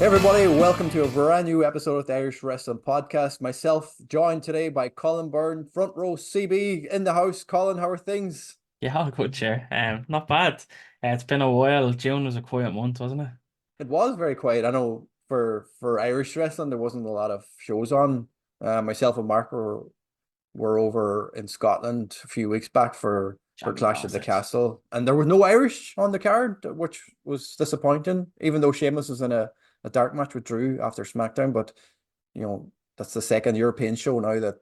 Hey everybody, welcome to a brand new episode of the Irish Wrestling Podcast. Myself joined today by Colin Byrne, front row CB in the house. Colin, how are things? Yeah, all good, sure. Not bad. It's been a while. June was a quiet month, wasn't it? It was very quiet. I know for Irish wrestling there wasn't a lot of shows on. Myself and Mark were over in Scotland a few weeks back for Champion Clash at the bastards. Castle, and there was no Irish on the card, which was disappointing. Even though Sheamus was in a dark match with Drew after SmackDown, but that's the second European show now that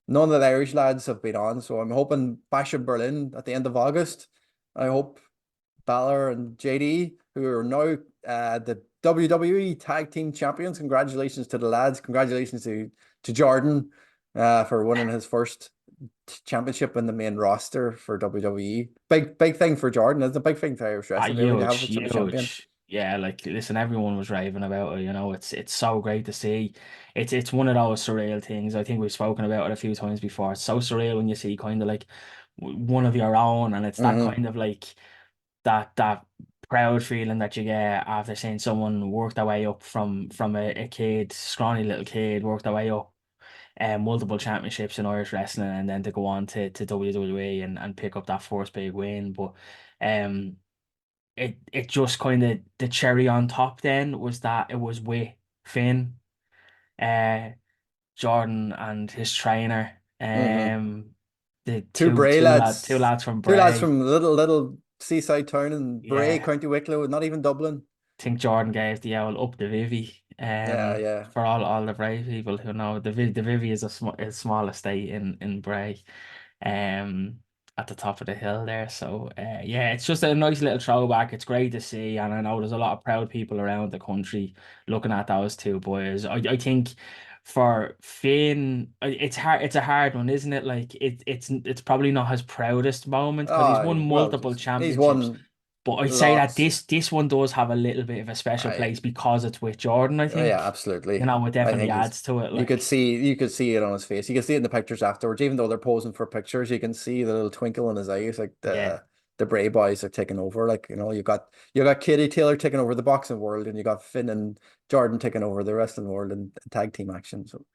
none of the Irish lads have been on. So I'm hoping Bash in Berlin at the end of August. I hope Balor and JD, who are now the WWE Tag Team Champions. Congratulations to the lads. Congratulations to Jordan for winning his first championship in the main roster for WWE. Big thing for Jordan. It's a big thing for Irish Ah, wrestling. They already huge, have such a champion. huge. Yeah, like listen, everyone was raving about it, it's so great to see. It's one of those surreal things. I think we've spoken about it a few times before. It's so surreal when you see kind of like one of your own, and it's that Hmm. kind of like that proud feeling that you get after seeing someone work their way up from a kid, scrawny little kid, work their way up multiple championships in Irish wrestling and then to go on to WWE and pick up that first big win. But um it just kind of the cherry on top then was that it was with Finn, uh Jordan and his trainer, Hmm. the Two two Bray two lad two lads. lads from Two lads Bray. from little seaside town in Bray, Yeah, County Wicklow, not even Dublin. think Jordan gave the owl up the Vivi. Yeah, yeah. For all the Bray people who know the Vivi is a small estate in Bray, um, at the top of the hill there. So yeah, it's just a nice little throwback. It's great to see, and I know there's a lot of proud people around the country looking at those two boys. I think for Finn, it's hard. It's a hard one, isn't it? Like it's probably not his proudest moment because he's won Well, multiple he's championships. won But I'd say that lots. this one does have a little bit of a special I place because it's with Jordan, I Oh yeah, think. absolutely. It I definitely think he's adds to it. Like, you could see it on his face. You can see it in the pictures afterwards. Even though they're posing for pictures, you can see the little twinkle in his eyes, like yeah. the Bray boys are taking over. Like, you got Katie Taylor taking over the boxing world, and you got Finn and Jordan taking over the wrestling world and tag team action. So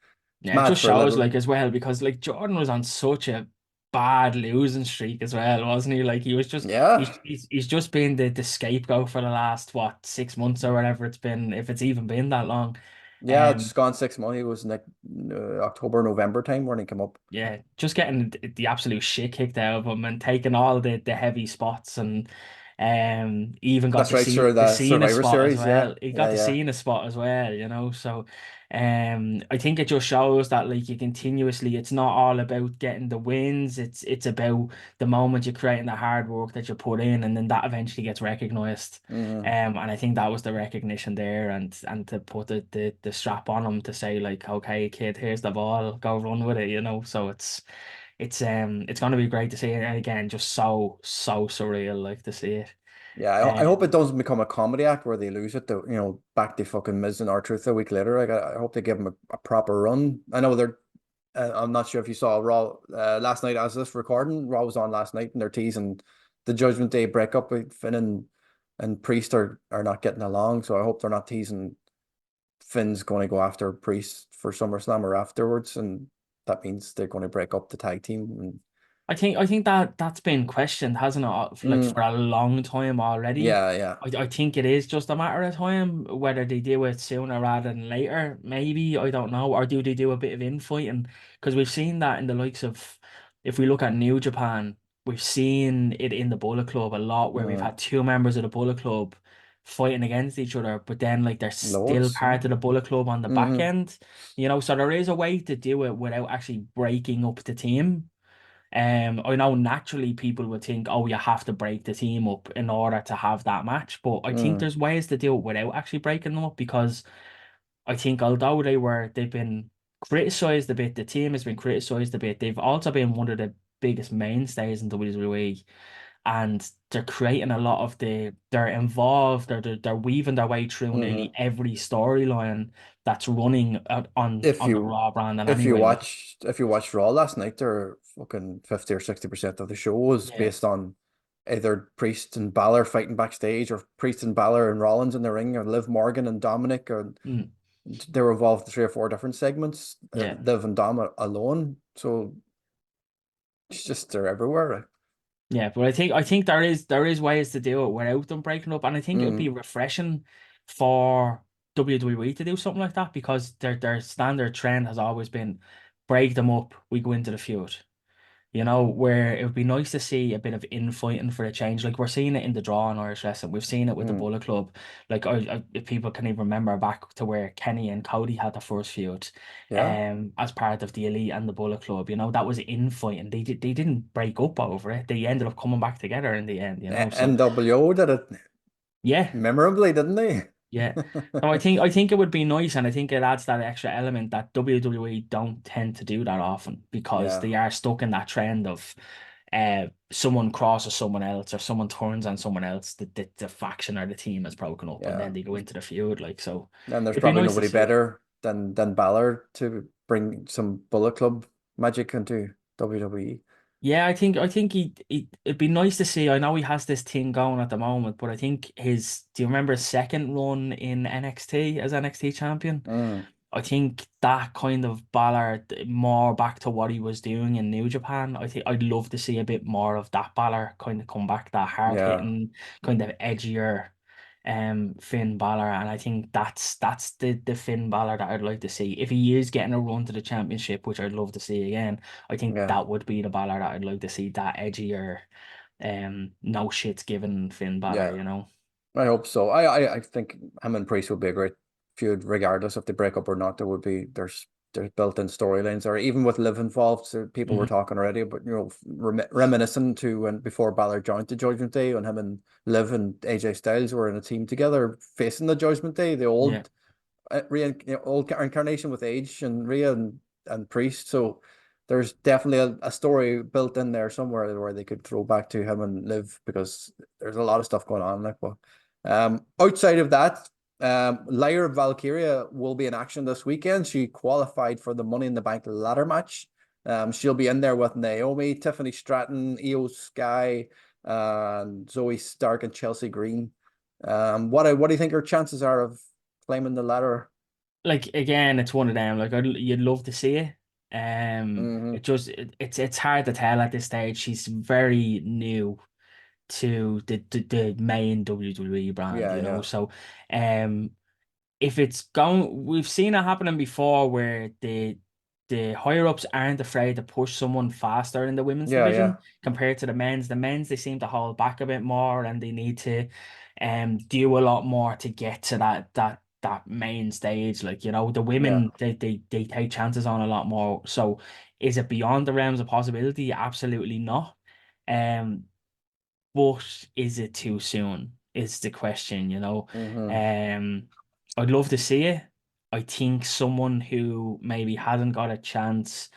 it's Yeah, it mad just for a shows little. like as well because like Jordan was on such a bad losing streak as well, wasn't he? Like he was just Yeah. he's just been the scapegoat for the last what 6 months or whatever it's been, if it's even been that long. Yeah, it's Um just gone 6 months. It was like October, November time when he came up. yeah, just getting the absolute shit kicked out of him and taking all the heavy spots and even got That's to right, see sure. the The Cena Survivor spot as Series. Yeah, well. He got yeah, the yeah. Cena spot as well. So I think it just shows that like you continuously it's not all about getting the wins, it's about the moment you're creating the hard work that you put in and then that eventually gets recognized. Hmm. And I think that was the recognition there, and to put the strap on him to say like, okay, kid, here's the ball, go run with it. So it's gonna be great to see it. And again, just so surreal, like to see it. Yeah, I hope Um, it doesn't become a comedy act where they lose it to, back to fucking Miz and R-Truth a week later. Like, I hope they give them a proper run. I know I'm not sure if you saw Raw last night as this recording. Raw was on last night and they're teasing the Judgment Day breakup with Finn and Priest are not getting along. So I hope they're not teasing Finn's going to go after Priest for SummerSlam or afterwards. And that means they're going to break up the tag team. And I think that's been questioned, hasn't it? Like mm, for a long time already. yeah, yeah. I think it is just a matter of time whether they do it sooner rather than later. Maybe I don't know, or do they do a bit of infighting? Because we've seen that in the likes of, if we look at New Japan, we've seen it in the Bullet Club a lot, where we've Mm, had two members of the Bullet Club fighting against each other, but then like they're still loads. part of the Bullet Club on the back Mm-hmm. end. So there is a way to do it without actually breaking up the team. I know naturally people would think, oh, you have to break the team up in order to have that match, but I think Mm. there's ways to do it without actually breaking them up because I think although they've been criticized a bit, the team has been criticized a bit, they've also been one of the biggest mainstays in WWE, and they're creating a lot of they're involved, they're weaving their way through nearly Mm-hmm. every storyline that's running If on the you Raw brand and if you anyway, like watched if you watched Raw last night, there fucking 50 or 60% of the show was yeah. based on either Priest and Balor fighting backstage, or Priest and Balor and Rollins in the ring, or Liv Morgan and Dominic, or Mm, they were involved in 3 or 4 different segments, yeah. Liv and Dom alone. So it's just they're everywhere. Like. Yeah, but I think there is ways to do it without them breaking up, and I think it would be Mm, refreshing for WWE to do something like that because their standard trend has always been break them up, we go into the feud. Where it would be nice to see a bit of infighting for a change. Like we're seeing it in the draw in Irish wrestling. We've seen it with the mm, Bullet Club. Like if people can even remember back to where Kenny and Cody had the first feud, yeah. as part of the Elite and the Bullet Club. That was infighting. They didn't break up over it. They ended up coming back together in the end. So NWO did it yeah. memorably, didn't they? Yeah. No, I think it would be nice, and I think it adds that extra element that WWE don't tend to do that often because Yeah, they are stuck in that trend of someone crosses someone else or someone turns on someone else, the faction or the team is broken up and yeah. then they go into the feud. Like so And there's it'd be probably nice to nobody see it. better than Balor to bring some Bullet Club magic into WWE. Yeah, I think it'd be nice to see. I know he has this thing going at the moment, but I think do you remember his second run in NXT as NXT champion? Mm, I think that kind of Balor more back to what he was doing in New Japan. I think I'd love to see a bit more of that Balor kind of come back, that hard yeah, hitting, kind of edgier Finn Balor. And I think that's the Finn Balor that I'd like to see. If he is getting a run to the championship, which I'd love to see again, I think yeah, that would be the Balor that I'd like to see, that edgier, no shits given Finn yeah. Balor. I hope so. I think him and Priest would be a great feud, regardless if they break up or not. There would be there's built-in storylines, or even with Liv involved. So people were Hmm. talking already, but reminiscent to when before Balor joined the Judgment Day, when him and Liv and AJ Styles were in a team together facing the Judgment Day, the Yeah. old old incarnation with Age and Rhea and Priest. So there's definitely a story built in there somewhere where they could throw back to him and Liv, because there's a lot of stuff going on. Like, but outside of that, Lyra Valkyria will be in action this weekend. She qualified for the Money in the Bank ladder match. She'll be in there with Naomi, Tiffany Stratton, Io Sky, and Zoe Stark and Chelsea Green. What do you think her chances are of climbing the ladder? Like again, it's one of them. Like you'd love to see it. Hmm. It's hard to tell at this stage. She's very new to the main WWE brand, Yeah, yeah. So, um, if it's going, we've seen it happening before where the higher ups aren't afraid to push someone faster in the women's Yeah, yeah. division compared to the men's. The men's they seem to hold back a bit more and they need to do a lot more to get to that main stage. Like, the Yeah. women they take chances on a lot more. So is it beyond the realms of possibility? Absolutely not. Um, but is it too soon? Is the question. Hmm. Um, I'd love to see it. I think someone who maybe hasn't got a chance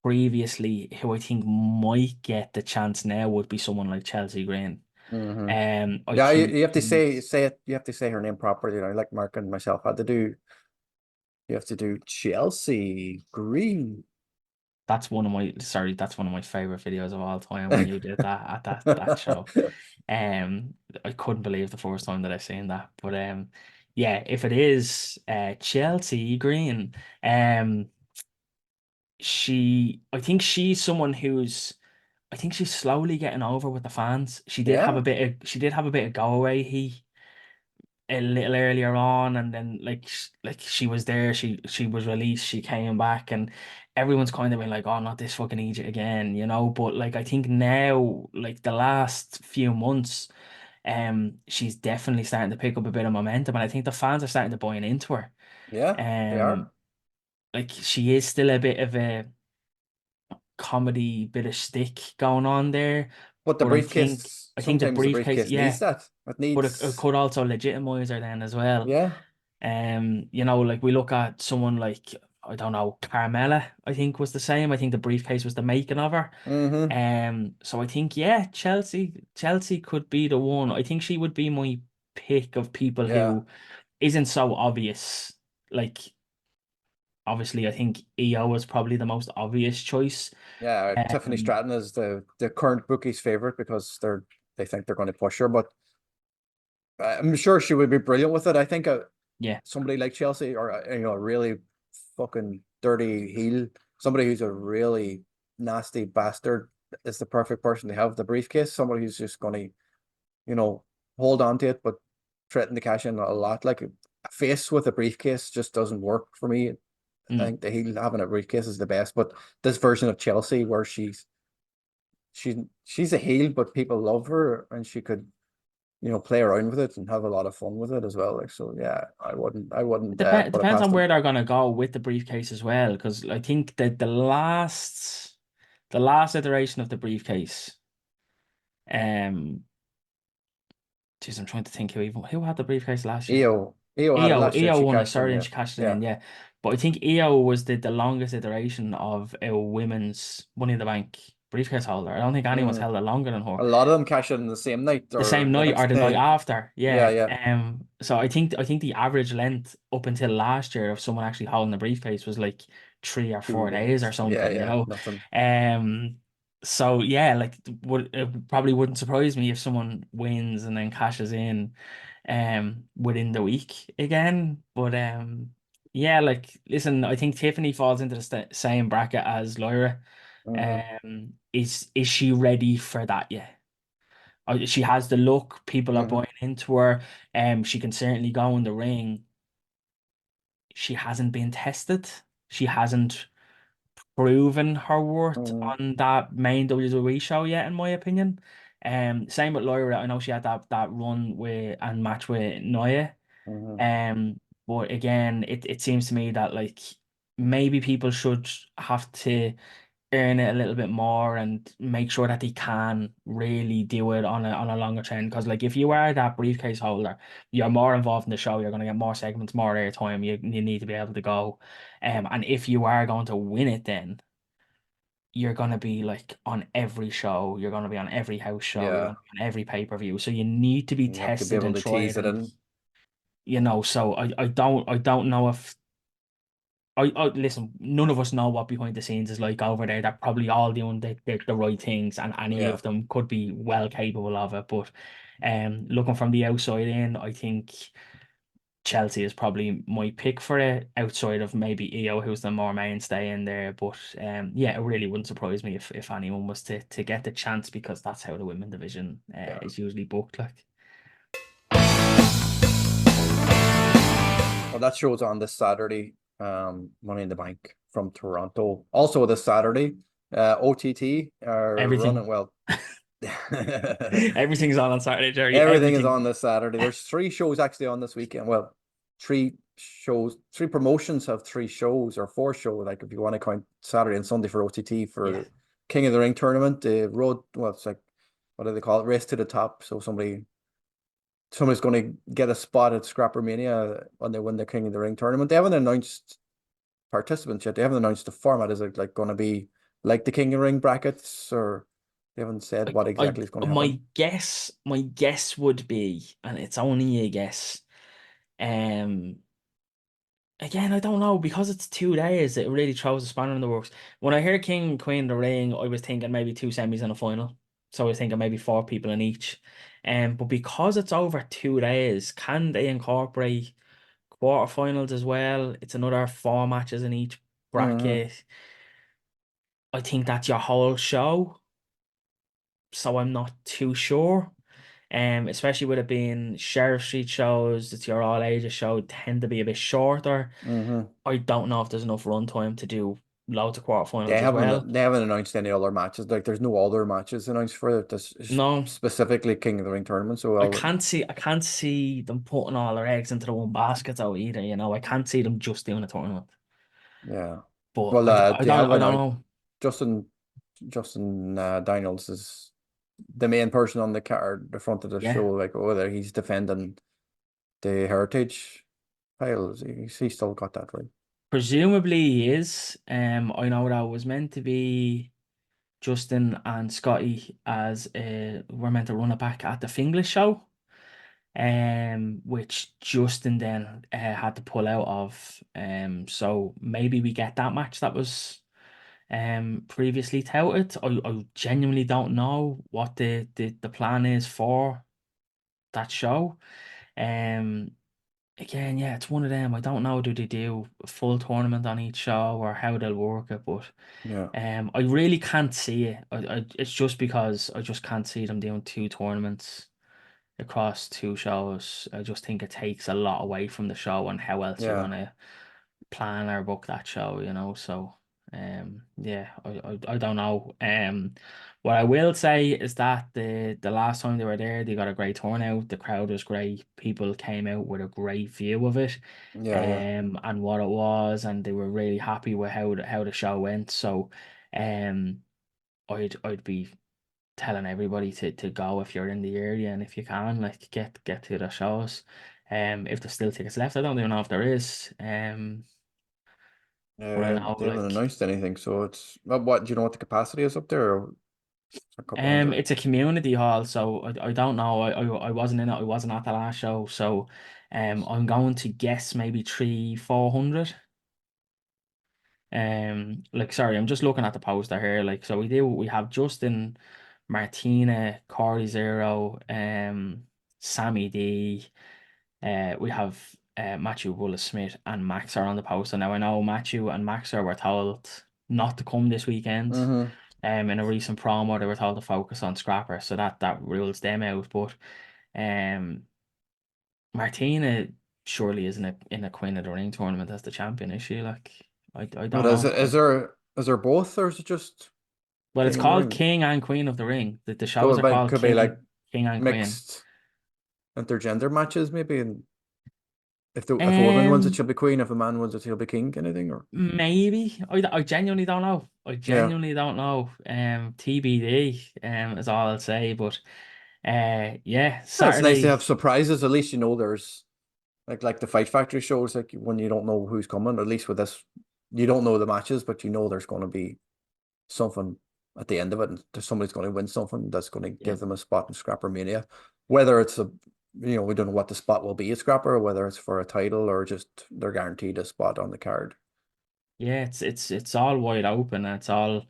previously, who I think might get the chance now, would be someone like Chelsea Green. Hmm. I Yeah, think you have to she's say it. You have to say her name properly. Like Mark and myself had to do. You have to do Chelsea Green. that's one of my favorite videos of all time when you did that at that show. Um, I couldn't believe the first time that I seen that. But yeah, if it is Chelsea Green, um, I think she's someone I think she's slowly getting over with the fans. Yeah. She did have a bit of go away a little earlier on, and then like she was there, she was released, she came back, and everyone's kind of been like, oh, not this fucking Egypt again. But like I think now, like the last few months, she's definitely starting to pick up a bit of momentum, and I think the fans are starting to buy into her. Yeah, they are. Um, like she is still a bit of a comedy, bit of stick going on there, But the but I think briefcase, I think the sometimes the briefcase, briefcase needs yeah, that. It but it needs, could also legitimize her then as well. yeah. Like we look at someone like, I don't know, Carmella, I think was the same. I think the briefcase was the making of her. Hmm. So I think, yeah, Chelsea could be the one. I think she would be my pick of people Yeah. who isn't so obvious. Like obviously I think EO is probably the most obvious choice. Yeah. Tiffany Um Stratton is the current bookie's favorite because they're they think they're going to push her, but I'm sure she would be brilliant with it. I think Yeah. somebody like Chelsea, or a really fucking dirty heel, somebody who's a really nasty bastard, is the perfect person to have the briefcase. Somebody who's just going to, hold on to it, but threaten to cash in a lot. Like a face with a briefcase just doesn't work for me. I Mm. think the heel having a briefcase is the best, but this version of Chelsea where she's a heel, but people love her, and she could, play around with it and have a lot of fun with it as well. Like, so yeah, I wouldn't put it Depends past on them. where they're gonna go with the briefcase as well, because I think that the last iteration of the briefcase, um, geez, I'm trying to think who had the briefcase last year. EO had it last year. EO She won it, cashed in. sorry, and Yeah, she cashed it yeah. in, yeah. But I think EO was the longest iteration of a women's Money in the Bank briefcase holder. I don't think anyone's Mm. held it longer than her. A lot of them cash in the same night The or same the night or next the night day. after, Yeah, yeah. yeah. So I think the average length up until last year of someone actually holding the briefcase was like 3 or 4 days or 2 days. Yeah, something, you yeah. know. Nothing. Um, so yeah, like it probably wouldn't surprise me if someone wins and then cashes in, within the week again. But yeah, like listen, I think Tiffany falls into the same bracket as Lyra. Hmm. Is she ready for that yet? She has the look. People are Hmm. buying into her. She can certainly go in the ring. She hasn't been tested. She hasn't proven her worth Hmm. on that main WWE show yet, in my opinion. Same with Lyra. I know she had that run with and match with Nia. Hmm. But again, it seems to me that like maybe people should have to earn it a little bit more and make sure that they can really do it on a longer trend. Because like if you are that briefcase holder, you're more involved in the show, you're gonna get more segments, more airtime, you need to be able to go. And if you are going to win it then you're gonna be like on every show, you're gonna be on every house show, you're Yeah. gonna be on every pay-per-view. So you need to be You have to be tested able and to tease tried it and in. so I don't know if I listen, none of us know what behind the scenes is like over there. They're probably all doing the right things, and any Yeah. of them could be well capable of it. But looking from the outside in, I think Chelsea is probably my pick for it, outside of maybe EO, who's the more mainstay in there. But yeah, it really wouldn't surprise me if anyone was to get the chance, because that's how the women division Yeah. is usually booked. Like, Well, that show's on this Saturday. Money in the Bank from Toronto. Also this Saturday, OTT are running everything, well. everything's on Saturday, Jerry. Everything is Everything. on this Saturday. There's 3 shows actually on this weekend. Well, 3 shows, 3 promotions have 3 shows or 4 shows, like if you want to count Saturday and Sunday for OTT for Yeah. the King of the Ring tournament. The road, well, it's like, what do they call it? Race to the top. So somebody's going to get a spot at Scrappermania when they win the King of the Ring tournament. They haven't announced participants yet. They haven't announced the format. Is it like going to be like the King of the Ring brackets, or they haven't said what I exactly is going to happen? my guess would be, and it's only a guess. Um, Again, I don't know, because it's 2 days. It really throws a spanner in the works. When I heard King and Queen of the Ring, I was thinking maybe 2 semis and a final. So I was thinking maybe 4 people in each. But because it's over 2 days, can they incorporate quarterfinals as well? It's another 4 matches in each Hmm. bracket. I think that's your whole show, so I'm not too sure. Especially with it being Sheriff Street shows, it's your all ages show, tend to be a bit shorter. Hmm. I don't know if there's enough runtime to do loads of quarterfinals as well. They haven't announced any other matches. Like there's no other matches announced for it. This is No, specifically King of the Ring tournament. So I well, can't see I can't see them putting all their eggs into the one basket though either, you know. I can't see them just doing a tournament. yeah. But Well, I they don't have I don't announced know. Justin Justin Daniels is the main person on the card, the front of the show. Yeah. Like, oh, there he's defending the heritage title. He's still got that right. Presumably he is. I know that was meant to be Justin and Scotty as were meant to run it back at the Finglish show. Which Justin then had to pull out of. So maybe we get that match that was previously touted. I genuinely don't know what the plan is for that show. Um, Again, yeah, it's one of them. I don't know, do they do a full tournament on each show or how they'll work it, but Yeah, I really can't see it. It's just because I just can't see them doing two tournaments across two shows. I just think it takes a lot away from the show and how else you're yeah, gonna plan or book that show, so yeah, I don't know. What I will say is that the last time they were there, they got a great turnout. The crowd was great. People came out with a great view of it, yeah, yeah, and what it was, and they were really happy with how the show went. So, um, I'd be telling everybody to go if you're in the area and if you can, like get to the shows. If there's still tickets left, I don't even know if there is. But I know, they haven't like, announced anything, so it's what do you know what the capacity is up there? Or a couple hundred. it's a community hall, so I don't know. I wasn't in it. I wasn't at the last show, so I'm going to guess maybe 300-400. Like, sorry, I'm just looking at the poster here. Like, so we have Justin, Martina, Corey Zero, Sammy D. We have Matthew Willis Smith and Max are on the poster. Now I know Matthew and Max were told not to come this weekend. Mm-hmm. In a recent promo, they were told to focus on Scrapper, so that rules them out. But um, Martina surely isn't in a Queen of the Ring tournament as the champion, is she? Like, I But don't know. is there both, or is it just Well, it's King and the called Ring? King and Queen of the Ring. The So shows are called could be like King and Queen. mixed intergender matches, maybe. And if a woman wins it, Um, she'll be queen. If a man wins it, he'll be king. Kind of thing, or Maybe. I genuinely don't know. I yeah. genuinely don't know. TBD, is all I'll say. But yeah, Yeah, it's nice to Saturday. have surprises. At least you know there's like the Fight Factory shows, like when you don't know who's coming. At least with this, you don't know the matches, but you know there's going to be something at the end of it, and there's somebody's going to win something that's going to Yeah. give them a spot in Scrappermania. Whether it's we don't know what the spot will be at Scrapper, or whether it's for a title or just they're guaranteed a spot on the card. Yeah, it's all wide open and it's all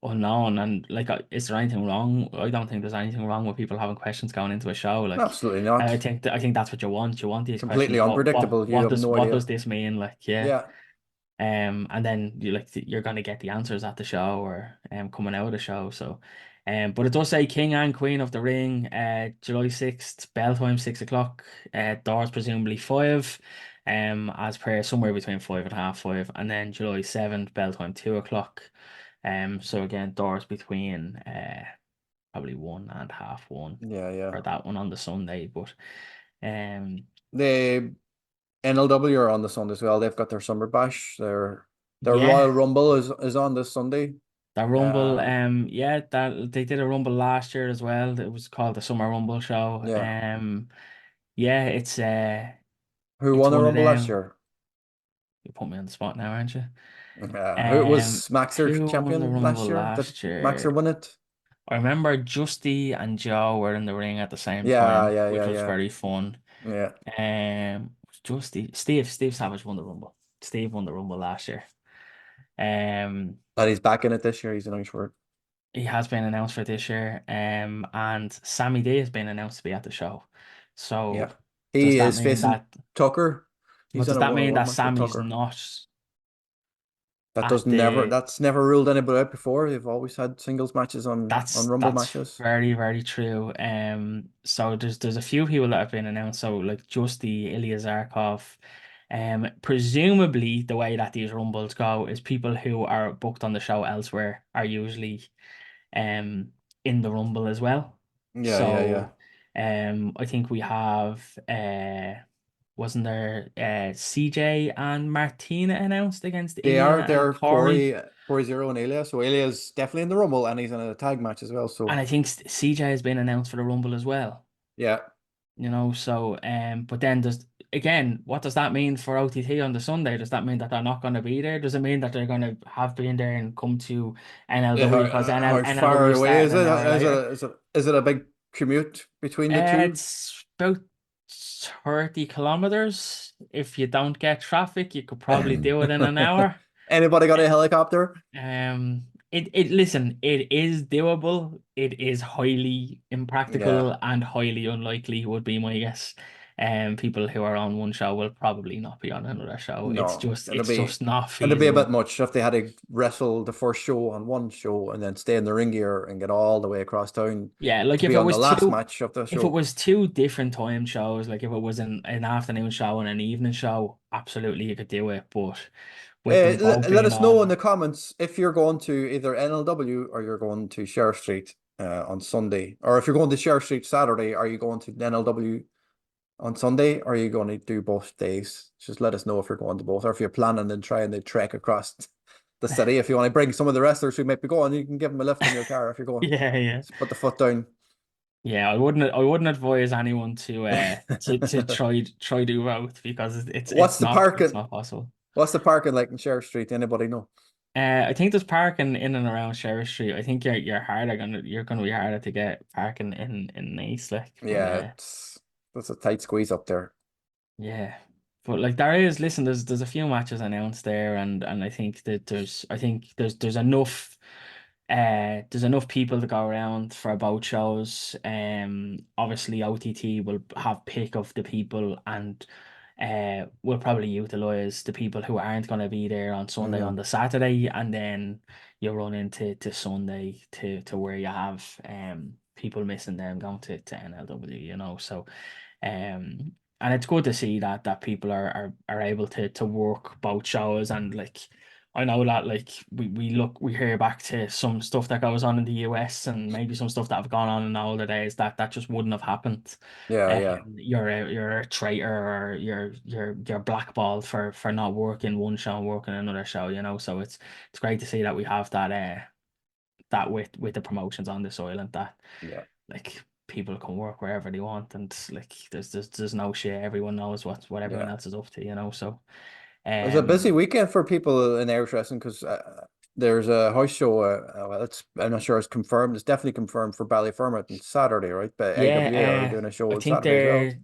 unknown. And like, is there anything wrong? I don't think there's anything wrong with people having questions going into a show. Like, Absolutely I not. think I think that's what you want. You want these Completely questions. unpredictable. You have no What idea. does this mean? Like, yeah. Yeah. And then you're gonna get the answers at the show or coming out of the show. So, but it does say King and Queen of the Ring, July 6th, bell time 6 o'clock, doors presumably 5, as per somewhere between 5 and half 5, and then July 7th, bell time 2 o'clock. So again, doors between probably 1 and half 1 Yeah, yeah. for that one on the Sunday, but um The NLW are on the Sunday as well. They've got their summer bash. Their yeah. Royal Rumble is on this Sunday. The Rumble, Um, yeah, that they did a Rumble last year as well. It was called the Summer Rumble Show. yeah. Yeah, Who it's won the one of Rumble last them. year? You put me on the spot now, aren't you? Who was Maxer Who won the champion last Rumble year? Did last Maxer year? win it? I remember Justy and Joe were in the ring at the same Yeah, time, yeah, which yeah, was yeah, very fun. yeah. Steve Savage won the Rumble. Steve won the Rumble last year. Um, And he's back in it this year. He's announced for it. He has been announced for this year, and Sammy D has been announced to be at the show. Yeah. So does He that is mean facing that? Tucker. Well, He's in does a that mean one-on-one that match with Sammy's Tucker. not That at does never the? that's never ruled anybody out before. They've always had singles matches on Rumble That's matches. very true. So there's a few people that have been announced. So like just the Ilya Zarkov. Presumably the way that these rumbles go is people who are booked on the show elsewhere are usually um in the Rumble as well. Yeah, yeah, yeah. So I think we have wasn't there CJ and Martina announced against Ilya and They're Corey? Corey Zero and Ilya. So Ilya's definitely in the Rumble and he's in a tag match as well. And So I think CJ has been announced for the Rumble as well. yeah. So but then does again, what does that mean for OTT on the Sunday? Does that mean that they're not going to be there? Does it mean that they're going to have been there and come to Yeah, NLW because how far NLW away started is an it? hour later? Is it a big commute between the two? It's about 30 kilometers. If you don't get traffic, you could probably do it in an hour. Anybody got a helicopter? Listen, it is doable. It is highly Yeah. impractical and highly unlikely would be my guess. People who are on one show will probably not be on another show. No, It's just not it'll be a bit feasible. much if they had to wrestle the first show on one show and then stay in the ring gear and get all the way across town Yeah, like to be on the last match of the if it show. was two different time shows, like if it was an afternoon show and an evening show, absolutely you could do it. But with them both Let being us know in on, the comments if you're going to either NLW or you're going to Sheriff Street on Sunday, or if you're going to Sheriff Street Saturday, are you going to NLW on Sunday, or are you going to do both days? Just let us know if you're going to both, or if you're planning and trying to trek across the city. If you want to bring some of the wrestlers who might be going, you can give them a lift in your car if you're going. yeah, yeah. Just put the foot down. Yeah, I wouldn't advise anyone to try do both because What's the it's parking? not possible. What's the parking like in Sheriff Street? Anybody know? I think there's parking in and around Sheriff Street. I think you're gonna be harder to get parking in Nice, like, but Yeah, it's a tight squeeze up there. yeah. But like there is, listen, there's a few matches announced there, and I think that there's enough people to go around for both shows. Obviously OTT will have pick of the people, and we'll probably utilize the people who aren't going to be there on Sunday on Hmm. the Saturday, and then you run into to Sunday to where you have people missing them going to NLW, so and it's good to see that people are able to work both shows. And like I know that like we hear back to some stuff that goes on in the US and maybe some stuff that have gone on in the older days that just wouldn't have happened. Yeah, yeah, You're a traitor, or you're blackballed for not working one show and working another show, so it's great to see that we have that with the promotions on this island, that yeah, like people can work wherever they want, and like there's no shit. Everyone knows what everyone yeah. else is up to, so It was a busy um weekend for people in Irish wrestling because there's a house show. Well, I'm not sure it's confirmed. It's definitely confirmed for Ballyfermot on Saturday, right? But IWA are yeah, doing a show I on think Saturday as well. they're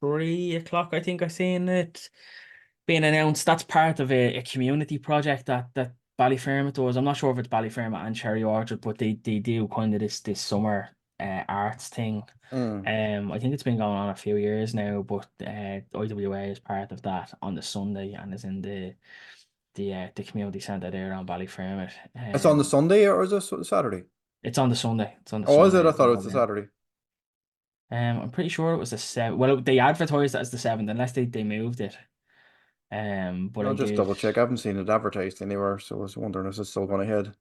3 o'clock. I think I seen it being announced. That's part of a community project that Ballyfermot does. I'm not sure if it's Ballyfermot and Cherry Orchard, but they do kind of this summer arts thing. Mm. I think it's been going on a few years now, but IWA is part of that on the Sunday and is in the community centre there on Ballyfermot. It's on the Sunday or is this Saturday? It's on the Sunday. It's on the Oh, is it? Sunday I as thought it well, was the yeah. Saturday. I'm pretty sure it was the 7th. Well, they advertised it as the 7th, unless they moved it. But I'll I just did. double check. I haven't seen it advertised anywhere, so I was wondering if it's still going ahead.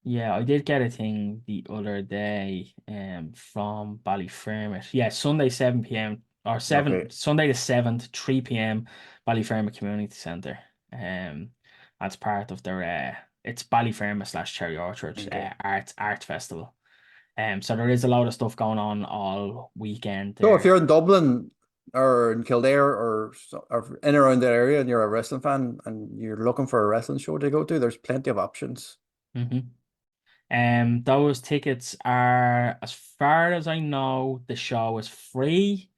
Yeah, I did get a thing the other day from Ballyfermot. Yeah, Sunday 7 p.m. or Okay, 7 Sunday the 7th, 3 p.m. Ballyfermot Community Centre. That's part of their it's Ballyfermot slash Cherry Orchard okay. art festival. So there is a lot of stuff going on all weekend So if there. you're in Dublin or in Kildare or in around that area and you're a wrestling fan and you're looking for a wrestling show to go to, there's plenty of options. Hmm. Those tickets are, as far as I know, the show is free.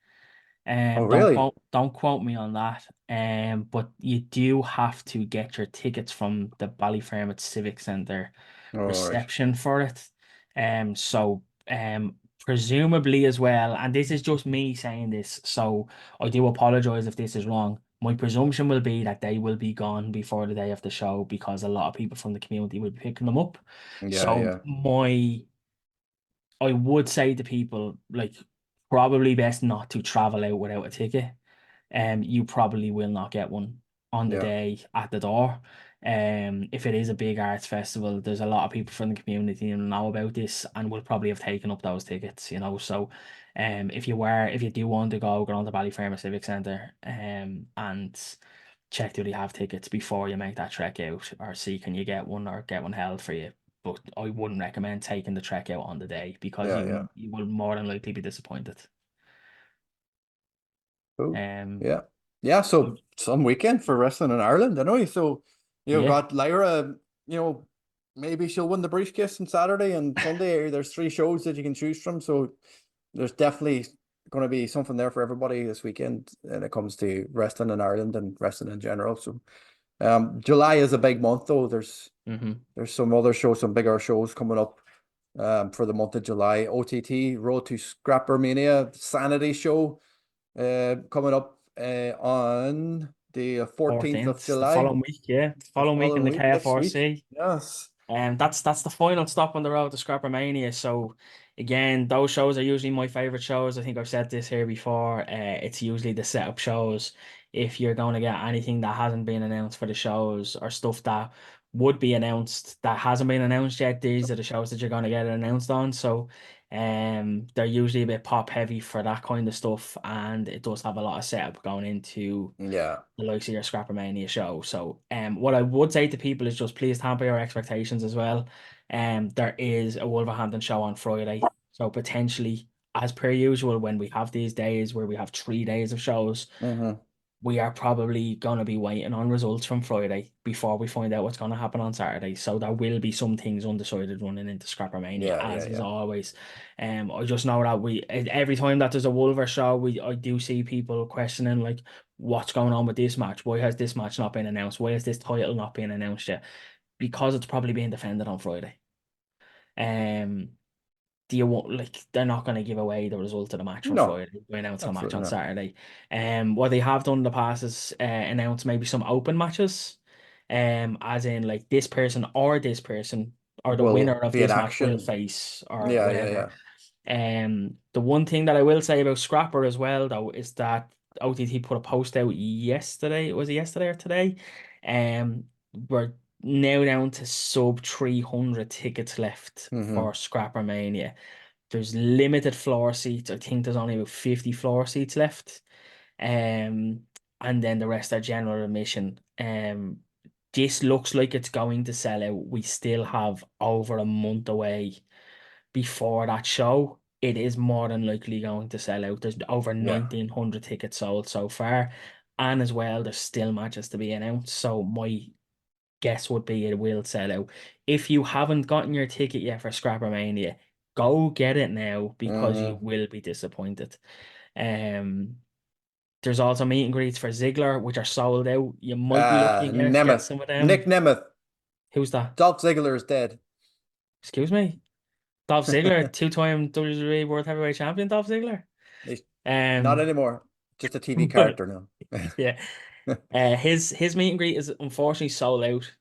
Oh, really? Don't quote me on that. But you do have to get your tickets from the Ballyfermot Civic Centre All right. reception for it. So presumably as well, and this is just me saying this, so I do apologize if this is wrong. My presumption will be that they will be gone before the day of the show because a lot of people from the community will be picking them up. Yeah, So yeah, I would say to people, like, probably best not to travel out without a ticket. You probably will not get one on the yeah, day at the door. If it is a big arts festival, there's a lot of people from the community who know about this and will probably have taken up those tickets, So, if you do want to go on to Ballyfermot Civic Centre, and check do they have tickets before you make that trek out, or see can you get one or get one held for you. But I wouldn't recommend taking the trek out on the day because yeah, yeah. you will more than likely be disappointed. Cool. Um, Yeah. Yeah, but so some weekend for wrestling in Ireland, I know. So you've yeah. got Lyra, maybe she'll win the briefcase on Saturday and Sunday. There's three shows that you can choose from. So there's definitely going to be something there for everybody this weekend when it comes to wrestling in Ireland and wrestling in general. So July is a big month though. Hmm. There's some other shows, some bigger shows coming up for the month of July. OTT Road to Scrappermania Sanity show coming up on the 14th of 14th, the July, following week, yeah. The the following week in following the week, next week. KFRC. Yes. That's the final stop on the road to Scrappermania. So again, those shows are usually my favorite shows. I think I've said this here before. It's usually the setup shows. If you're going to get anything that hasn't been announced for the shows or stuff that would be announced that hasn't been announced yet, these are the shows that you're going to get announced on. So they're usually a bit pop heavy for that kind of stuff, and it does have a lot of setup going into Yeah. the likes of your Scrappermania show. So, what I would say to people is just please temper your expectations as well. There is a Wolverhampton show on Friday, so potentially, as per usual, when we have these days where we have 3 days of shows, Hmm. we are probably going to be waiting on results from Friday before we find out what's going to happen on Saturday. So there will be some things undecided running into Scrappermania, Yeah, yeah, as is yeah. always. I just know that every time that there's a Wolver show, I do see people questioning like what's going on with this match? Why has this match not been announced? Why has this title not been announced yet? Because it's probably being defended on Friday. Um, do you want like they're not going to give away the result of the match from No, Friday by announcing a match absolutely on not. Saturday. What they have done in the past is announce maybe some open matches, as in like this person or the winner Will of be in this match will action. face or Yeah, yeah, whatever. yeah. The one thing that I will say about Scrapper as well though is that OTT put a post out yesterday. Was it yesterday or today? We're now down to sub 300 tickets left Hmm. for Scrappermania. There's limited floor seats. I think there's only about 50 floor seats left. Um, and then the rest are general admission. This looks like it's going to sell out. We still have over a month away before that show. It is more than likely going to sell out. There's over Yeah. 1,900 tickets sold so far. And as well, there's still matches to be announced. So my guess would be it will sell out. If you haven't gotten your ticket yet for Scrappermania, go get it now because you Hmm. will be disappointed. Um, there's also meet and greets for Ziggler, which are sold out. You might be lucky again to get Nemeth. some of Nick them. Nemeth. Who's that? Dolph Ziggler is dead. Excuse me? Dolph Ziggler, two-time WWE World Heavyweight Champion, Dolph Ziggler. He's not Um, anymore. Just a TV but character now. yeah, his meet and greet is unfortunately sold out.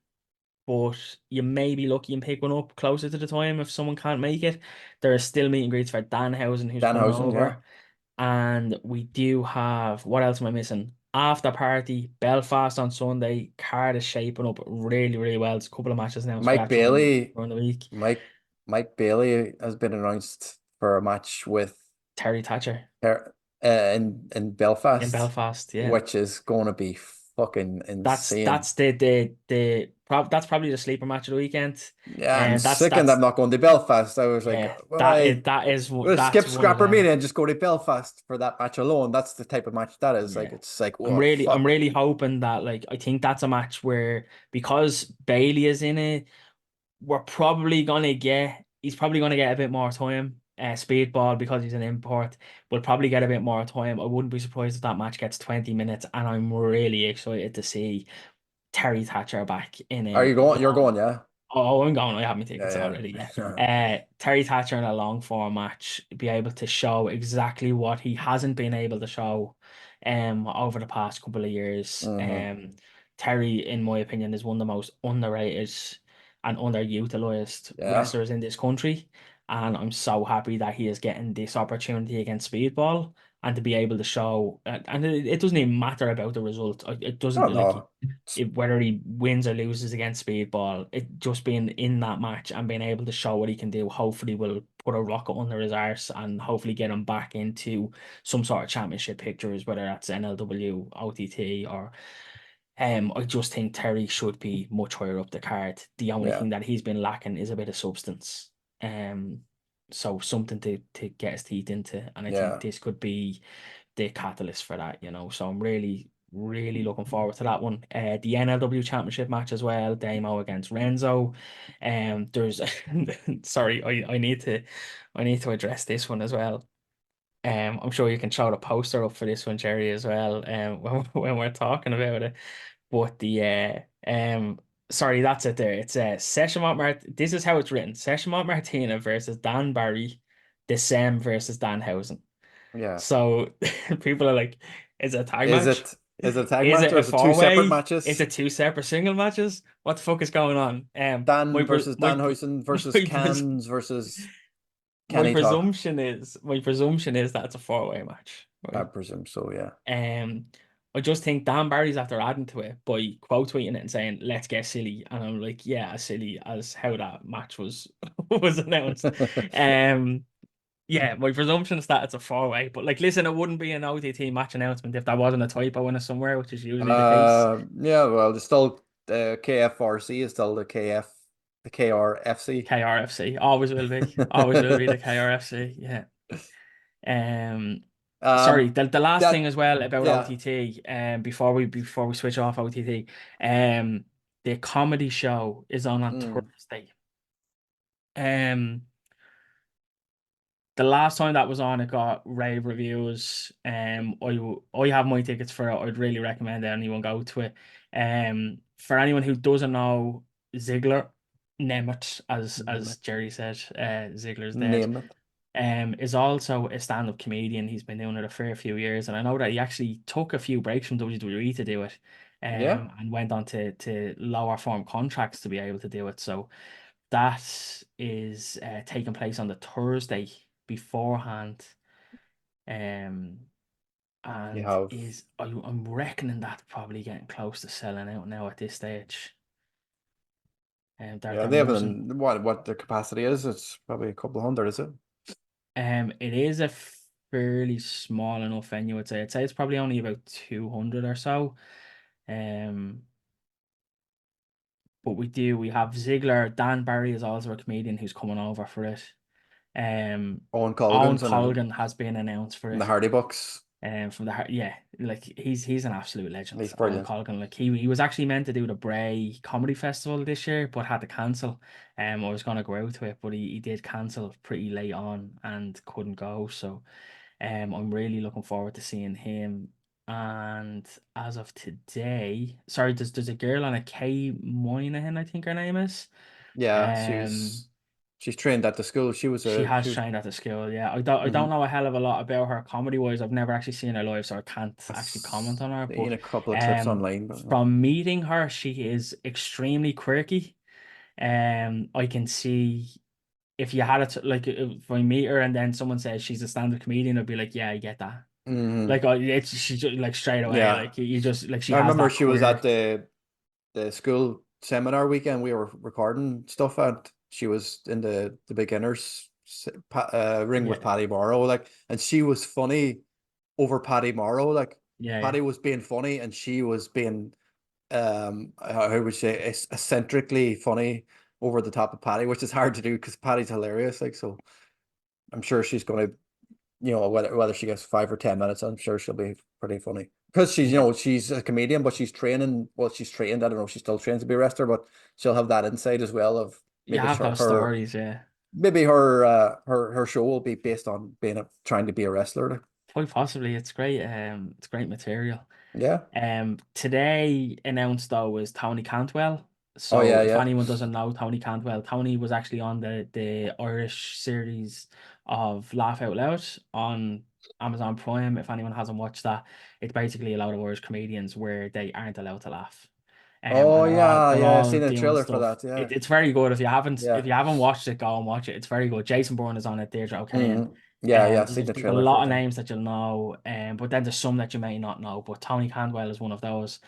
But you may be lucky and pick one up closer to the time if someone can't make it. There are still meet and greets for Danhausen who's coming Danhausen, yeah. over. And we do have, what else am I missing? After party, Belfast on Sunday. Card is shaping up really, really well. There's a couple of matches now Mike scratched on Bailey. during the week. Mike Mike Bailey has been announced for a match with Terry Thatcher her in in Belfast, Belfast, yeah. which is going to be fucking insane. That's probably the sleeper match of the weekend. Yeah, I'm And sick and I'm not going to Belfast. I was like, yeah, why? that is We'll skip that's one of Scrapper them. and just go to Belfast for that match alone. That's the type of match that is. Like, Yeah. it's like, I'm oh, really I'm fuck. really hoping that like I think that's a match where because Bailey is in it, we're probably gonna get he's probably gonna get a bit more time. Speedball because he's an import will probably get a bit more time. I wouldn't be surprised if that match gets 20 minutes, and I'm really excited to see Terry Thatcher back in Are a you going? You're long. going, yeah? Oh, I'm going. I have my Yeah, tickets yeah. already. Yeah. Terry Thatcher in a long form match, be able to show exactly what he hasn't been able to show, over the past couple of years. Hmm. Terry, in my opinion, is one of the most underrated and underutilized Yeah. wrestlers in this country, and I'm so happy that he is getting this opportunity against Speedball and to be able to show. And it doesn't even matter about the result. It doesn't Oh like no. whether he wins or loses against Speedball, it just being in that match and being able to show what he can do, hopefully will put a rocket under his arse and hopefully get him back into some sort of championship pictures, whether that's NLW, OTT, or I just think Terry should be much higher up the card. The only Yeah. thing that he's been lacking is a bit of substance. Um, so something to get his teeth into, and I think Yeah. this could be the catalyst for that. So I'm really, really looking forward to that one. The NLW Championship match as well, Damo against Renzo. There's sorry, I need to address this one as well. I'm sure you can throw the poster up for this one, Jerry, as well. When we're talking about it. But sorry, that's it there. It's this is how it's written. Seshamot Martina versus Dan Barry, Desem versus Danhausen. Yeah. So people are like, is it a tag Is match? it is it a tag Is match it or a is it two separate four-way? Is matches? it two separate single matches? What the fuck is going on? Dan versus Danhausen versus my pres Cans versus my Kenny Talk. presumption is that it's a four-way match, I right? presume so, yeah. Um, I just think Dan Barry's after adding to it by quote tweeting it and saying, "Let's get silly," and I'm like, "Yeah, as silly as how that match was was announced." Um, yeah, my presumption is that it's a four-way, but like, listen, it wouldn't be an OTT match announcement if there wasn't a typo in it somewhere, which is usually the case. Yeah, well, there's still the KFRC is still the KRFC. KRFC always will be the KRFC. Yeah. Um, sorry, Um, the last thing that as well about yeah, OTT, before we switch off OTT, the comedy show is on mm, Thursday. Um, the last time that was on, it got rave reviews. I have my tickets for it. I'd really recommend anyone go to it. For anyone who doesn't know Ziggler, Nemeth, name as it, Jerry said, Ziggler's dead. name it. Is also a stand-up comedian. He's been doing it a fair few years, and I know that he actually took a few breaks from WWE to do it, Yeah, and went on to lower form contracts to be able to do it. So that is taking place on the Thursday beforehand, um, you and have. I'm reckoning that's probably getting close to selling out now at this stage. And Yeah, they're they have muzzing. what the capacity is. It's probably a couple of hundred, is it? It is a fairly small enough venue, I'd say. I'd say it's probably only about 200 or so. Um, but we have Ziggler. Dan Barry is also a comedian who's coming over for it. Um, Owen Owen Colgan's Colgan has been announced for in the it. Hardy Bucks. From the yeah, like he's an absolute legend. He's Owen brilliant. Colgan, like he was actually meant to do the Bray Comedy Festival this year, but had to cancel. I was gonna go out to it, but he did cancel pretty late on and couldn't go. So I'm really looking forward to seeing him. And as of today, sorry, there's a girl on a Kay Moynihan, I think her name is. Yeah, Um, she's trained at the school. she has trained at the school. Yeah, I don't mhm. know a hell of a lot about her comedy wise. I've never actually seen her live, so I can't I've actually comment on her. seen But a couple of clips um, online, but from meeting her, she is extremely quirky. I can see if you had it like if I meet her and then someone says she's a stand-up comedian, I'd be like, yeah, I get that. mhm. Like it's she just like straight away, Yeah. like you just like she I has remember that she was at quirk. the school seminar weekend. We were recording stuff at. She was in the beginners ring with Yeah, Paddy Morrow, like, and she was funny over Paddy Morrow. Like, yeah, yeah. Paddy was being funny, and she was being how would you say eccentrically funny over the top of Paddy, which is hard to do because Paddy's hilarious. Like, so I'm sure she's going to, whether she gets 5 or 10 minutes, I'm sure she'll be pretty funny because she's, Yeah. she's a comedian, but she's training. Well, she's trained. I don't know if she still trains to be a wrestler, but she'll have that insight as well of You maybe have those stories, yeah. her show will be based on being trying to be a wrestler. Like. Quite possibly. It's great material. Yeah. Today announced though was Tony Cantwell. Oh So yeah, if yeah. anyone doesn't know Tony Cantwell, Tony was actually on the Irish series of Laugh Out Loud on Amazon Prime. If anyone hasn't watched that, it's basically a lot of Irish comedians where they aren't allowed to laugh. Oh And yeah, they're yeah. I've all seen a doing trailer for stuff. that. Yeah, It's very good. If yeah. you haven't watched it, go and watch it. It's very good. Jason Bourne is on it, Deirdre O'Kane. Yeah, yeah. I've seen There's, the there's a trailer for lot it. of Then. names that you'll know, but then there's some that you may not know. But Tony Cantwell is one of those.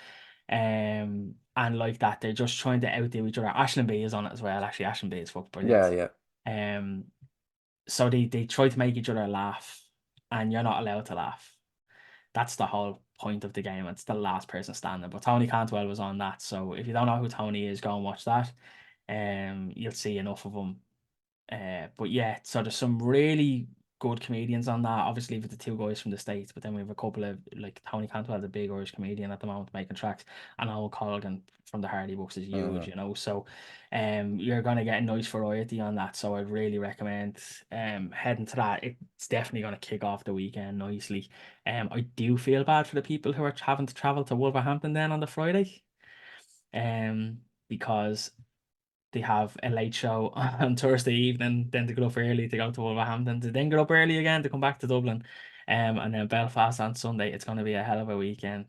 And like that, they're just trying to outdo each other. Ashland B is on it as well. Actually, Ashland B is fucking Yeah, brilliant. yeah, Um, so they try to make each other laugh, and you're not allowed to laugh. That's the whole point of the game. It's the last person standing. But Tony Cantwell was on that. So if you don't know who Tony is, go and watch that. You'll see enough of him. But yeah, so there's some really good comedians on that. Obviously, with the two guys from the States, but then we have a couple of like Tony Cantwell, the big Irish comedian at the moment making tracks, and Owen Colgan from the Hardy Books is huge, hmm So, you're gonna get a nice variety on that. So I'd really recommend heading to that. It's definitely gonna kick off the weekend nicely. I do feel bad for the people who are having to travel to Wolverhampton then on the Friday. because they have a late show on Thursday evening, then to get up early to go to Wolverhampton, to then get up early again to come back to Dublin, and then Belfast on Sunday. It's going to be a hell of a weekend.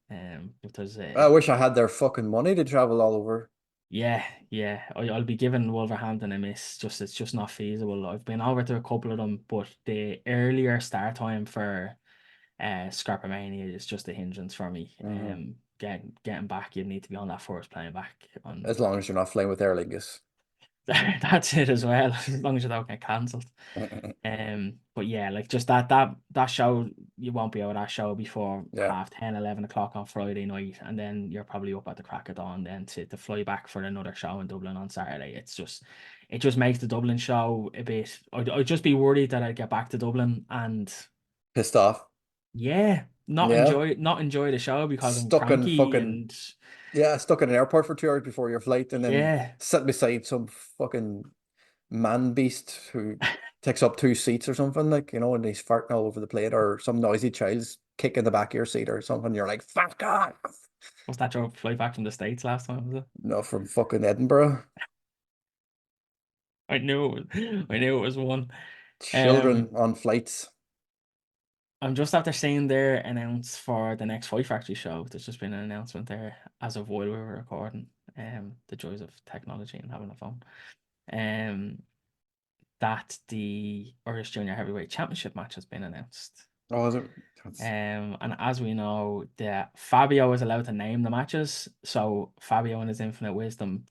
But there's I wish I had their fucking money to travel all over. yeah, yeah. I'll be giving Wolverhampton a miss. Just it's just not feasible. I've been over to a couple of them, but the earlier start time for Scrappermania is just a hindrance for me. Mhm. Getting back, you need to be on that first plane back on. As long as you're not flying with Aer Lingus. That's it as well, as long as you don't get cancelled. But yeah, like just that show, you won't be out of that show before Yeah, 10:30, 11 o'clock on Friday night, and then you're probably up at the crack of dawn then to fly back for another show in Dublin on Saturday. It just makes the Dublin show a bit. I'd just be worried that I'd get back to Dublin and pissed off. yeah, Yeah, not enjoy the show because I'm stuck in cranky fucking and stuck in an airport for 2 hours before your flight, and then yeah. sit beside some fucking man beast who takes up 2 seats or something, like, and he's farting all over the plate, or some noisy child's kicking the back of your seat or something. You're like, fuck off. Was that your flight back from the States last time, was it? No, from fucking Edinburgh. I knew it was one. Children on flights. I'm just after seeing their announce for the next Fight Factory show. There's just been an announcement there as of while we were recording. The joys of technology and having a phone. Um, that the Irish Junior Heavyweight Championship match has been announced. Oh, is it? That's... And as we know, that Fabio is allowed to name the matches. So Fabio, in his infinite wisdom,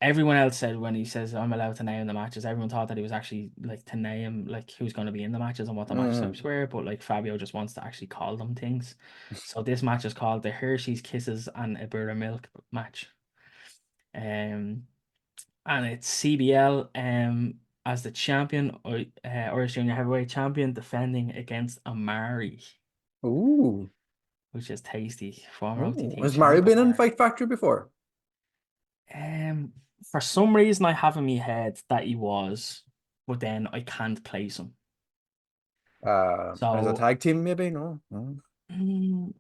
everyone else said when he says I'm allowed to name the matches, everyone thought that he was actually like to name like who's going to be in the matches and what the match types were, but like Fabio just wants to actually call them things. So this match is called the Hershey's Kisses and a Bura Milk match. Um, and it's CBL as the champion, Irish Junior Heavyweight champion, defending against Amari, Ooh. which is tasty. Former Oh, OTT has Mario champ been in Amari. Fight Factory before? Um, for some reason, I have in my head that he was, but then I can't place him. As a So tag team, maybe? No. No.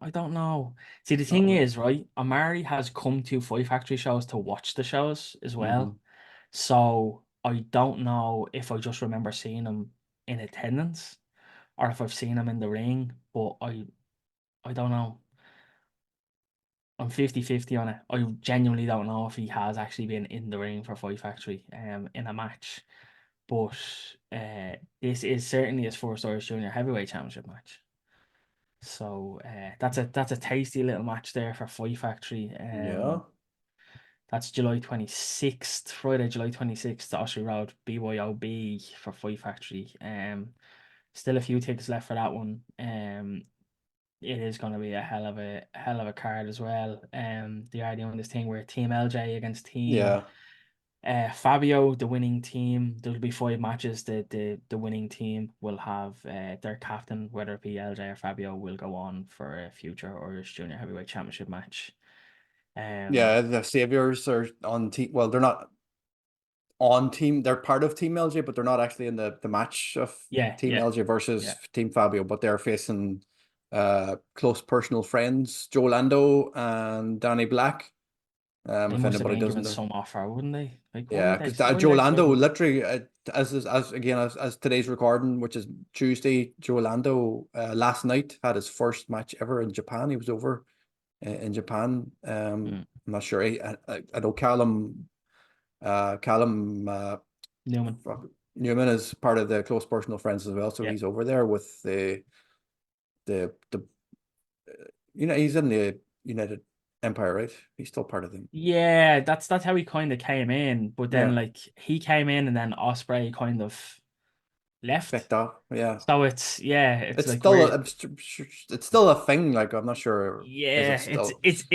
I don't know. See, the thing No. is, right? Amari has come to Fight Factory shows to watch the shows as Mm-hmm. well. So I don't know if I just remember seeing him in attendance or if I've seen him in the ring, but I don't know. I'm 50-50 on it. I genuinely don't know if he has actually been in the ring for Fight Factory in a match. But this is certainly his first Irish Junior Heavyweight Championship match. So that's a tasty little match there for Fight Factory. Yeah. That's July 26th, Friday, July 26th, to Osprey Road, BYOB for Fight Factory. Still a few tickets left for that one. It is going to be a hell of a card as well. They are doing this thing where Team LJ against Team Yeah. Fabio, the winning team. There'll be 5 matches. The winning team will have their captain, whether it be LJ or Fabio, will go on for a future Irish Junior Heavyweight Championship match. Yeah, the Saviors are on team. Well, they're not on team. They're part of Team LJ, but they're not actually in the match of Yeah, Team yeah, LJ versus yeah. Team Fabio, but they're facing close personal friends, Joe Lando and Danny Black. They If must have anybody been doesn't given know. some offer, wouldn't they? Like, Yeah, because why are Joe they Lando fighting? literally, as again as today's recording, which is Tuesday, Joe Lando last night had his first match ever in Japan. He was over in Japan. Mm, I'm not sure. I know Callum Newman. Newman is part of the close personal friends as well, so Yeah. he's over there with the he's in the United Empire, right? He's still part of them. Yeah, that's how he kind of came in, but then Yeah, like he came in and then Osprey kind of left. picked up. Yeah, So it's it's like still we're it's still a thing. Like, I'm not sure. Is it yeah, still? is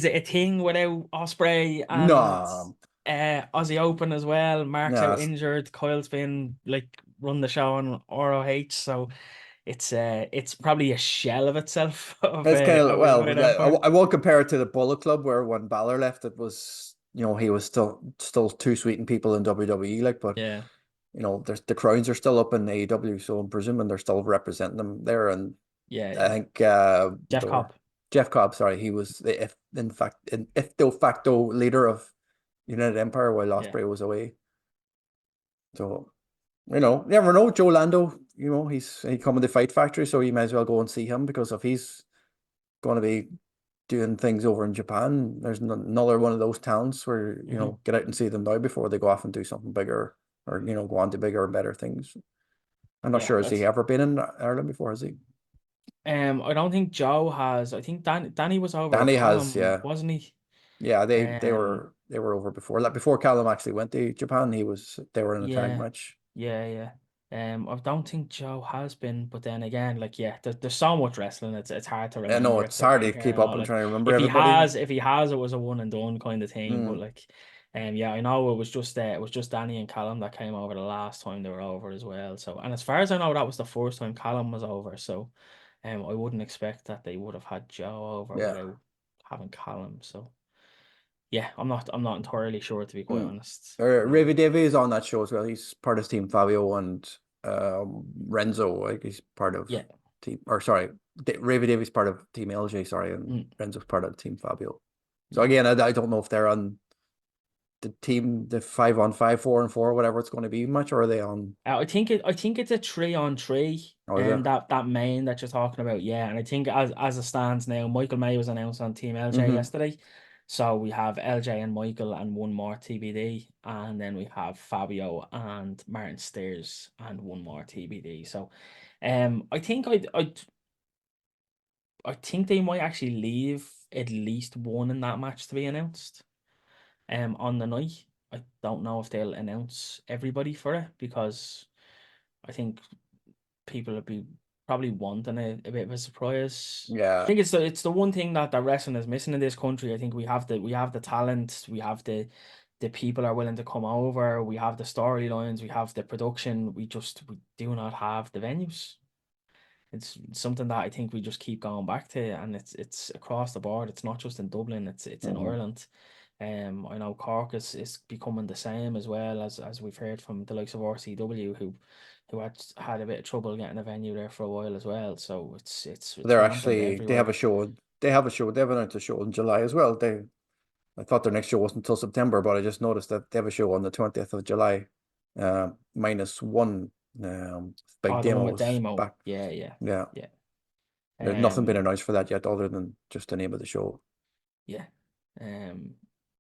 it a thing without Osprey and No, Aussie Open as well? Mark's no. out injured. Kyle's been like run the show on ROH, so it's probably a shell of itself It's kind of, of a well, United Empire. I won't compare it to the Bullet Club where when Balor left, it was, he was still too sweeting people in WWE, like, but Yeah, there's the crowns are still up in AEW, so I'm presuming they're still representing them there, and yeah, I yeah. think Jeff they were Cobb. Jeff Cobb, sorry, he was the if de facto leader of United Empire while Yeah. Ospreay was away. So, you never know. Joe Lando, he come in the Fight Factory, so you might as well go and see him, because if he's going to be doing things over in Japan, there's another one of those talents where, Hmm. get out and see them now before they go off and do something bigger, or, go on to bigger and better things. I'm not Yeah, sure, has he that's ever been in Ireland before, has he? I don't think Joe has. I think Danny was over with Danny has, Callum, yeah. wasn't he? Yeah, they Um, were over before. Like before Callum actually went to Japan, they were in a tag yeah, match. yeah, yeah. I don't think Joe has been, but then again, like, yeah, there's so much wrestling. It's hard to I know remember if it's they've hard been to here or keep up not. and Like, trying to remember everybody. if he has, it was a one and done kind of thing. But Mm, like, yeah, I know it was just Danny and Callum that came over the last time they were over as well. So, and as far as I know, that was the first time Callum was over. So, I wouldn't expect that they would have had Joe over yeah. without having Callum. So, yeah, I'm not entirely sure, to be quite Mm. honest. Ravy Davy is on that show as well. He's part of Team Fabio and Renzo. Like he's part of Yeah. team, or sorry, Ravy Davy's part of Team LJ. Sorry, and Mm, Renzo's part of Team Fabio. So yeah. again, I don't know if they're on the 5-on-5, 4-on-4, whatever it's going to be much, or are they on? I think it's a 3-on-3, Oh, is it? and that main that you're talking about, yeah. And I think as it stands now, Michael May was announced on Team LJ Mm-hmm. yesterday, so we have LJ and Michael and one more TBD, and then we have Fabio and Martin Steers and one more TBD. So, I think I think they might actually leave at least one in that match to be announced. On the night. I don't know if they'll announce everybody for it, because I think people would be probably wanting a bit of a surprise. I Yeah, think it's the one thing that wrestling is missing in this country. I think we have the talent, we have the people are willing to come over, we have the storylines, we have the production. We do not have the venues. It's something that I think we just keep going back to, and it's across the board. It's not just in Dublin. It's in hmm, Ireland. I know Cork is becoming the same as well, as we've heard from the likes of RCW, who had a bit of trouble getting a venue there for a while as well. So it's rampant they have a everywhere. show. They've announced a show in July as well. I thought their next show wasn't until September, but I just noticed that they have a show on the 20th of July, -1. Big Oh, the one with Damo's Damo. back. Yeah, yeah, Yeah, yeah. there's nothing been Um, announced for that yet, other than just the name of the show. yeah. Um,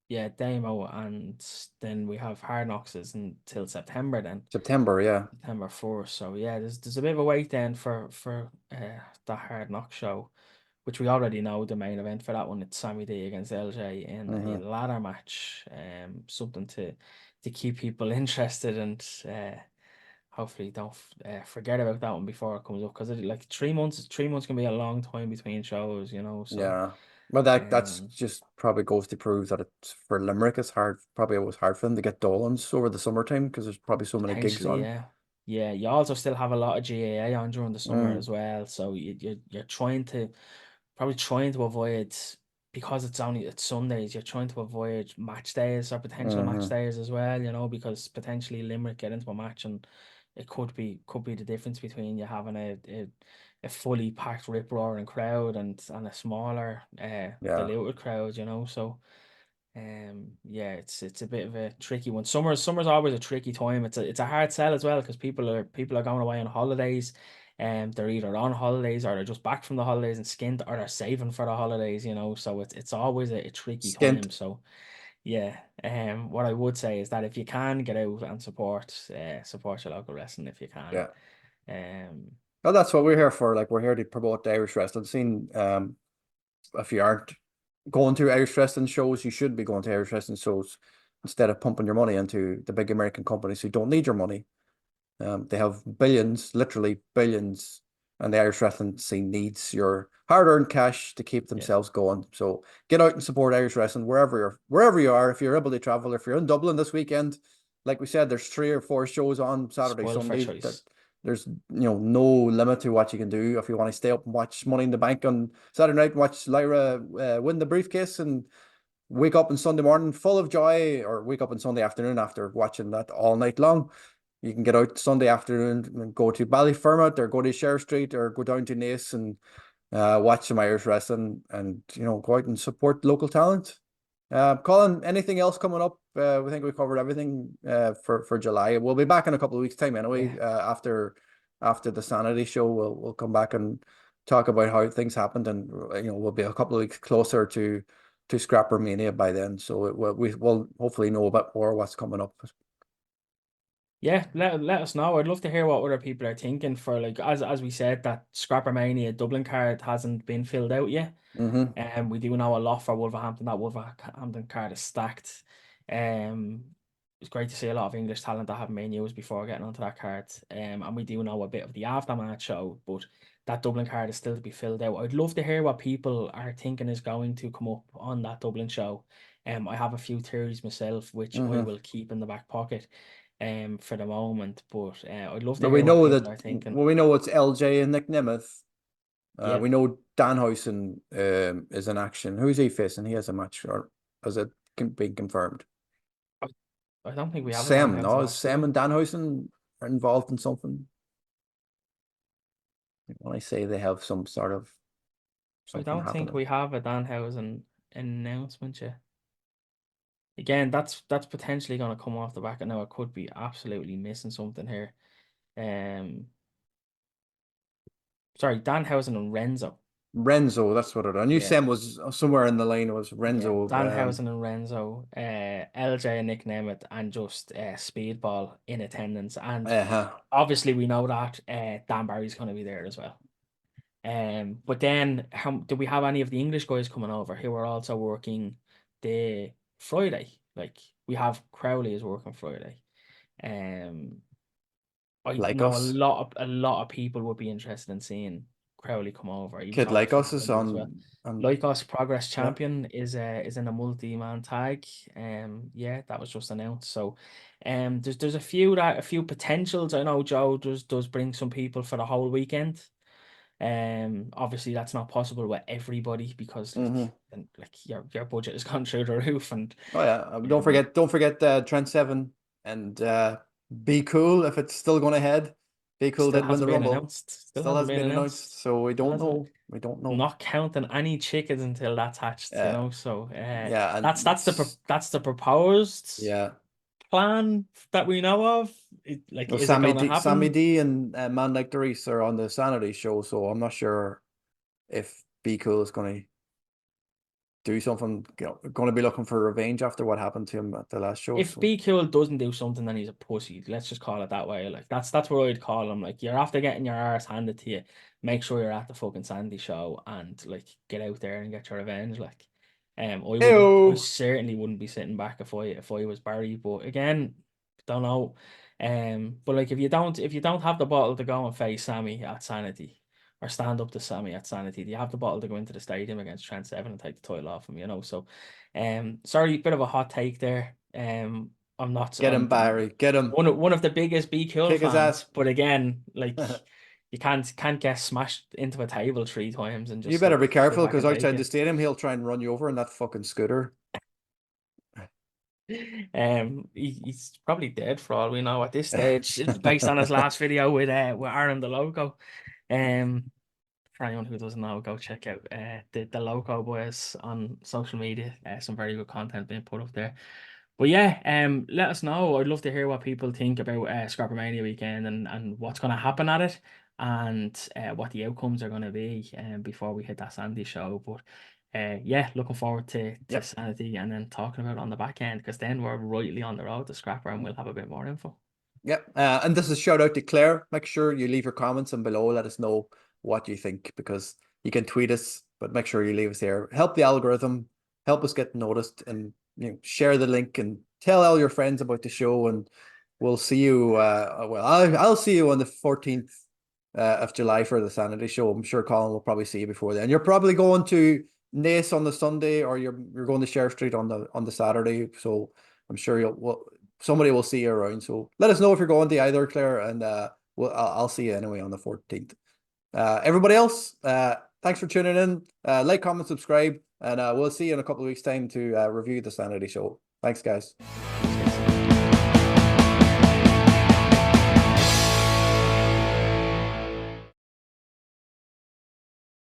yeah, Damo, and then we have Hard Knocks is until September then. September, yeah. September 4th. So yeah, there's a bit of a wait then for the Hard Knock show, which we already know the main event for that one. It's Sammy D against LJ in a Hmm. ladder match. Something to keep people interested, and hopefully don't forget about that one before it comes up, because like 3 months can be a long time between shows, So Yeah. But that's um, just probably goes to prove that it's for Limerick. It's hard. Probably it was hard for them to get Dolans over the summertime because there's probably so many gigs potentially, on. yeah. Yeah, you also still have a lot of GAA on during the summer Mm, as well. So you're probably trying to avoid, because it's Sundays, you're trying to avoid match days or potential match hmm. days as well, because potentially Limerick get into a match, and it could be the difference between you having a fully packed rip roaring crowd and a smaller Yeah. diluted crowd, So yeah, it's a bit of a tricky one. Summer's always a tricky time. It's a hard sell as well, because people are going away on holidays, and they're either on holidays or they're just back from the holidays and skint, or they're saving for the holidays, So it's always a tricky Skint. time. So yeah, what I would say is that if you can get out and support your local wrestling if you can. Yeah. Um, Well, that's what we're here for. Like we're here to promote the Irish wrestling scene. If you aren't going to Irish wrestling shows, you should be going to Irish wrestling shows instead of pumping your money into the big American companies who don't need your money. They have billions, literally billions, and the Irish wrestling scene needs your hard-earned cash to keep yeah, themselves going. So get out and support Irish wrestling wherever you are. If you're able to travel, if you're in Dublin this weekend, like we said, there's 3 or 4 shows on Saturday, spoiled for Sunday. choice. There's no limit to what you can do. If you want to stay up and watch Money in the Bank on Saturday night, watch Lyra win the briefcase, and wake up on Sunday morning full of joy, or wake up on Sunday afternoon after watching that all night long. You can get out Sunday afternoon and go to Ballyfermot, or go to Sheriff Street, or go down to Naas and watch some Irish wrestling, and go out and support local talent. Colin, anything else coming up? We think we covered everything for July. We'll be back in a couple of weeks' time anyway. Yeah. After the Sanity show, we'll come back and talk about how things happened, and we'll be a couple of weeks closer to Scrappermania by then. So we'll hopefully know a bit more what's coming up. Yeah, let us know. I'd love to hear what other people are thinking for, like, as we said, that Scrappermania Dublin card hasn't been filled out yet. And we do know a lot for Wolverhampton. That Wolverhampton card is stacked. It's great to see a lot of English talent that haven't been used before getting onto that card. And we do know a bit of the aftermath show, but that Dublin card is still to be filled out. I'd love to hear what people are thinking is going to come up on that Dublin show. I have a few theories myself, which I will keep in the back pocket for the moment, but I'd love to But we hear what know people that are thinking. we know it's LJ and Nick Nemeth. Yeah, We know Danhausen is in action. Who's he facing? He has a match, or has it been confirmed? I don't think we have a Sam, Danhausen no, is match, do Sam we? and Danhausen are involved in something? When I say they have some sort of I something don't think happening. we have a Danhausen announcement yet. Again, that's potentially going to come off the back. I know I could be absolutely missing something here. Sorry, Danhausen and Renzo. Renzo, that's what it. I knew Yeah, Sam was somewhere in the line. It was yeah. Renzo. Danhausen and Renzo, LJ and Nick Nemeth, and just Speedball in attendance. And Uh-huh. obviously, we know that Dan Barry's going to be there as well. But then, do we have any of the English guys coming over who are also working the Friday? Like, we have Crowley is working Friday. Um, I Like know us. a lot of people would be interested in seeing Crowley come over. He was Kid over like for us is Sunday as well. on Lycos Progress yeah. Champion is in a multi-man tag. Yeah, that was just announced. So there's a few potentials. I know Joe does bring some people for the whole weekend. Obviously that's not possible with everybody because like your budget has gone through the roof, and Oh yeah. Don't forget Trent Seven and Be Cool if it's still going ahead. Be Cool still did win hasn't the been Rumble. announced. Still Still hasn't hasn't been been announced. announced, so we Still don't hasn't. know. We don't know. Not counting any chickens until that's hatched, Yeah. So Yeah, that's and that's the proposed yeah. plan that we know of. Like, Well, is it going to Sammy happen? D and Man Like Doris are on the Sanity show, so I'm not sure if Be Cool is going to do something. Going to be looking for revenge after what happened to him at the last show. If So Be Cool doesn't do something, then he's a pussy. Let's just call it that way. Like, that's what I'd call him. Like, you're after getting your arse handed to you. Make sure you're at the fucking Sandy show and like get out there and get your revenge. Like, I Ew. certainly wouldn't be sitting back if I was Barry. But again, don't know. But like, if you don't have the bottle to go and face Sammy at Sanity, or stand up to Sammy at Sanity, do you have the bottle to go into the stadium against Trent Seven and take the title off him? So. Sorry, bit of a hot take there. I'm not. Get him, Barry. Get him. One of the biggest Be Cool Kick his fans, ass. but again, like, you can't get smashed into a table 3 times and You just better be like sit careful back because and take outside the it. stadium he'll try and run you over in that fucking scooter. He's probably dead for all we know at this stage, based on his last video with Aaron the Loco. For anyone who doesn't know, go check out the Loco boys on social media. Some very good content being put up there. But yeah, let us know. I'd love to hear what people think about Scrappermania weekend and what's going to happen at it, and what the outcomes are going to be before we hit that Sandy show. But yeah, looking forward to Yep. Sanity and then talking about it on the back end, because then we're rightly on the road to Scrapper and we'll have a bit more info. Yep. And this is a shout out to Claire. Make sure you leave your comments and below. Let us know what you think, because you can tweet us, but make sure you leave us here. Help the algorithm, help us get noticed, and share the link and tell all your friends about the show. And we'll see you. Well, I'll see you on the 14th of July for the Sanity show. I'm sure Colin will probably see you before then. You're probably going to Nace on the Sunday, or you're going to Sheriff Street on the Saturday. So I'm sure somebody will see you around. So let us know if you're going to either, Claire, and I'll see you anyway on the 14th. Everybody else, thanks for tuning in. Like, comment, subscribe, and we'll see you in a couple of weeks' time to review the Sanity show. Thanks, guys.